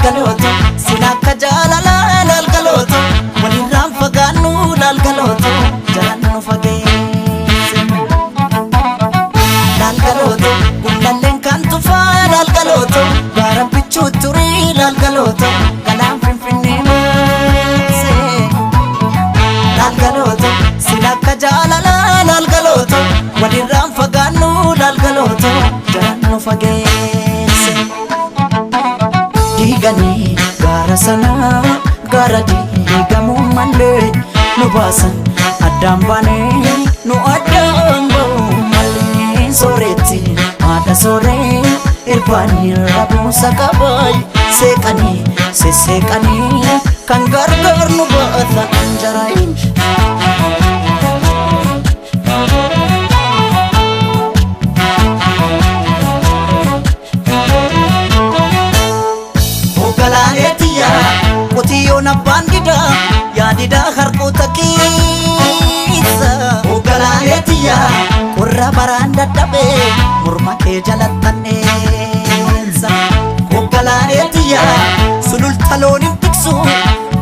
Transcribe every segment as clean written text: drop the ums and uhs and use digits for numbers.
lalgaloto silakka jaalala lalgaloto walirraan fagaannu lalgaloto jalaan nu fageesse lalgaloto gundalleen kan tufaa lalgaloto gaara bichuu turii lalgaloto galaan finfinnee maase lalgaloto silakka jaalala lalgaloto walirraan fagaannu lalgaloto jalaan nu fageesse digani gara sana gara digamuu malee nu baasan addaan baanee nu addaan ba'uu malee sooretti haadha sooree irbaanii rabuusa qabaay seeqanii sesseeqanii kan gargaar nu baata anjaraayin Qotiyoon abbaan didaa yaadidaa harkoota keessa Ogalaaleetiyaa qorra baraan dadhabee morma kee jalattanneessa Ogalaaleetiyaa sululta loon hin tiksu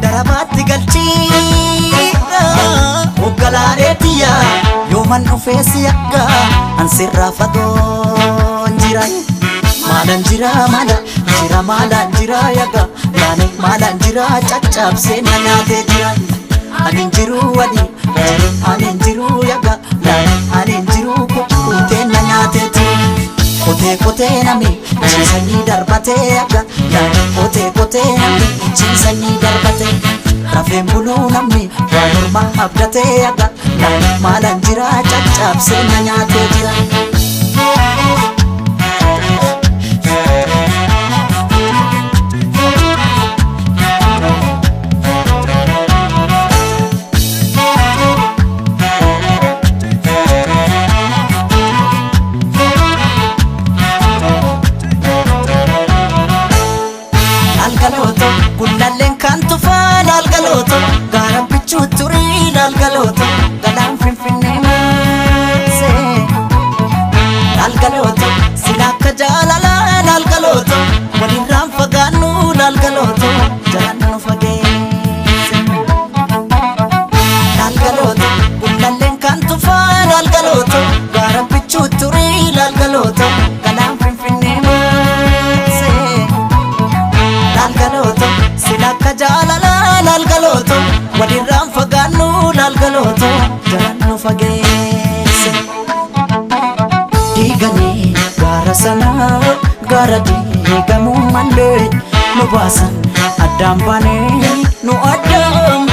darabaatti galchiidha Ogalaaleetiyaa yooman dhufeesi akka ansirraa fagoon jira maalan jira maalan jira yaga yaani maalan jira caccabsee na nyaatee jira anin jiru anin jiru yaga anin jiru kutee na nyaatee jira kotee nami ciisanii darbatee yaga yaani kotee nami ciisanii darbatee rafeen buluu namni waan morma abdatee yaga yaani maalan jira caccabsee na nyaatee jira lalgaloto gundalleen kan tufaa lalgaloto gaara bichuu turii lalgaloto galaan finfinnee maase lalgaloto silakka jaalala lalgaloto walirraan fagaannu lalgaloto jalaan nu fageesse lalgaloto gundalleen kan tufaa lalgaloto gaara bichuu turii lalgaloto galaan finfinnee maase lalgaloto silakka jaalala lalgaloto walirraan fagaannu lalgaloto jalaan nu fageesse diganii gara sana gara digamuu malee nu baasan addaan baanee nu addaan